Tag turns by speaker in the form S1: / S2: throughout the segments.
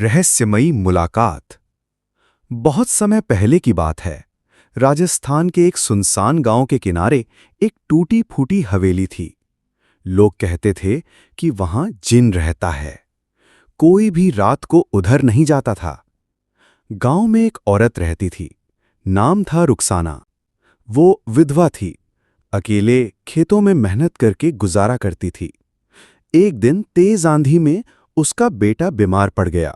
S1: रहस्यमयी मुलाकात। बहुत समय पहले की बात है। राजस्थान के एक सुनसान गांव के किनारे एक टूटी फूटी हवेली थी। लोग कहते थे कि वहां जिन रहता है। कोई भी रात को उधर नहीं जाता था। गांव में एक औरत रहती थी। नाम था रुखसाना। वो विधवा थी। अकेले खेतों में मेहनत करके गुजारा करती थी। एक दिन तेज आंधी में उसका बेटा बीमार पड़ गया।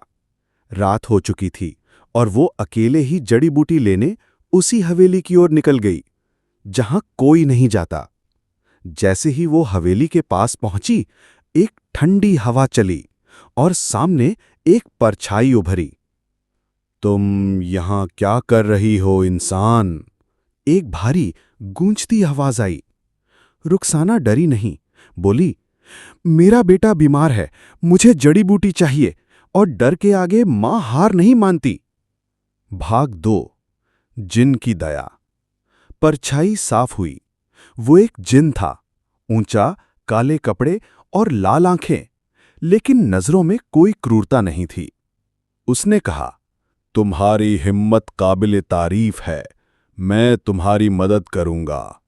S1: रात हो चुकी थी और वो अकेले ही जड़ी बूटी लेने उसी हवेली की ओर निकल गई, जहां कोई नहीं जाता। जैसे ही वो हवेली के पास पहुंची, एक ठंडी हवा चली और सामने एक परछाई उभरी। तुम यहां क्या कर रही हो इंसान? एक भारी गूंजती आवाज आई। रुखसाना डरी नहीं, बोली, मेरा बेटा बीमार है, मुझे जड़ी बूटी चाहिए, और डर के आगे मां हार नहीं मानती। भाग 2। जिन की दया। परछाई साफ हुई। वो एक जिन था। ऊंचा, काले कपड़े और लाल आंखें, लेकिन नजरों में कोई क्रूरता नहीं थी। उसने कहा, तुम्हारी हिम्मत काबिले तारीफ है, मैं तुम्हारी मदद करूंगा।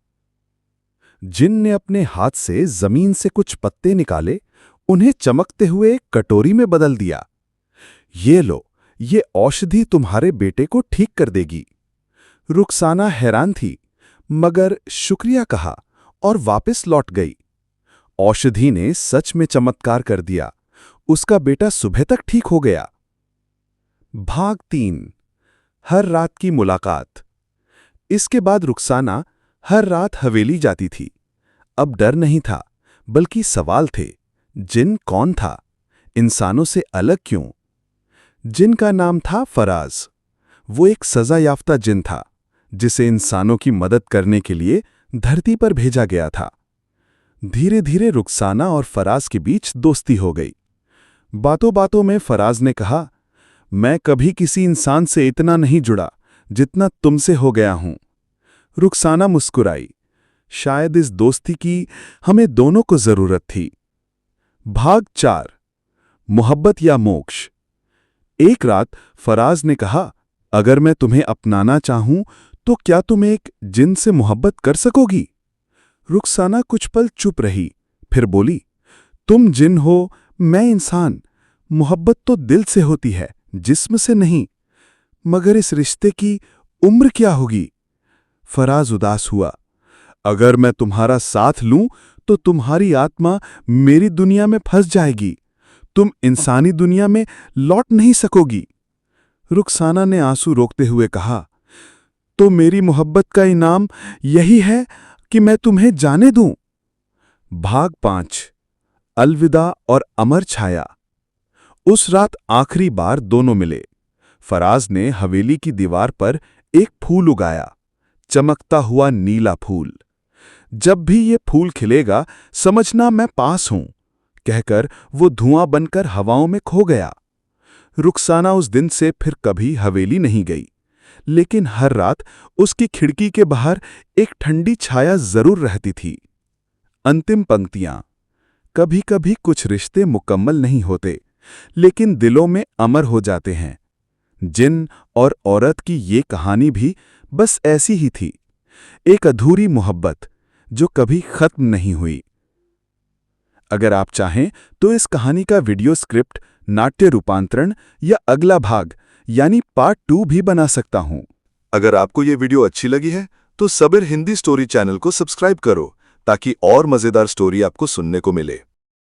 S1: जिन ने अपने हाथ से जमीन से कुछ पत्ते निकाले, उन्हें चमकते हुए एक कटोरी में बदल दिया। ये लो, ये औषधि तुम्हारे बेटे को ठीक कर देगी। रुखसाना हैरान थी, मगर शुक्रिया कहा और वापस लौट गई। औषधि ने सच में चमत्कार कर दिया। उसका बेटा सुबह तक ठीक हो गया। भाग 3। हर रात की मुलाकात। इसके बाद रुखसाना हर रात हवेली जाती थी। अब डर नहीं था, बल्कि सवाल थे। जिन कौन था? इंसानों से अलग क्यों? जिन का नाम था फराज। वो एक सजा याफ्ता जिन था, जिसे इंसानों की मदद करने के लिए धरती पर भेजा गया था। धीरे धीरे रुखसाना और फराज के बीच दोस्ती हो गई। बातों बातों में फराज ने कहा, मैं कभी किसी इंसान से इतना नहीं जुड़ा जितना तुमसे हो गया हूं। रुखसाना मुस्कुराई। शायद इस दोस्ती की हमें दोनों को जरूरत थी। भाग 4। मोहब्बत या मोक्ष। एक रात फराज ने कहा, अगर मैं तुम्हें अपनाना चाहूं तो क्या तुम एक जिन से मोहब्बत कर सकोगी? रुखसाना कुछ पल चुप रही, फिर बोली, तुम जिन हो, मैं इंसान। मोहब्बत तो दिल से होती है, जिस्म से नहीं। मगर इस रिश्ते की उम्र क्या होगी? फराज उदास हुआ। अगर मैं तुम्हारा साथ लूं तो तुम्हारी आत्मा मेरी दुनिया में फंस जाएगी। तुम इंसानी दुनिया में लौट नहीं सकोगी। रुखसाना ने आंसू रोकते हुए कहा, तो मेरी मोहब्बत का इनाम यही है कि मैं तुम्हें जाने दूं। भाग 5। अलविदा और अमर छाया। उस रात आखिरी बार दोनों मिले। फराज ने हवेली की दीवार पर एक फूल उगाया, चमकता हुआ नीला फूल। जब भी ये फूल खिलेगा, समझना मैं पास हूं, कहकर वो धुआं बनकर हवाओं में खो गया। रुखसाना उस दिन से फिर कभी हवेली नहीं गई, लेकिन हर रात उसकी खिड़की के बाहर एक ठंडी छाया जरूर रहती थी। अंतिम पंक्तियां। कभी कभी कुछ रिश्ते मुकम्मल नहीं होते, लेकिन दिलों में अमर हो जाते हैं। जिन और औरत की ये कहानी भी बस ऐसी ही थी, एक अधूरी मोहब्बत जो कभी खत्म नहीं हुई। अगर आप चाहें तो इस कहानी का वीडियो स्क्रिप्ट, नाट्य रूपांतरण या अगला भाग यानी पार्ट 2 भी बना सकता हूं।
S2: अगर आपको ये वीडियो अच्छी लगी है तो सबीर हिंदी स्टोरी चैनल को सब्सक्राइब करो, ताकि और मजेदार स्टोरी आपको सुनने को मिले।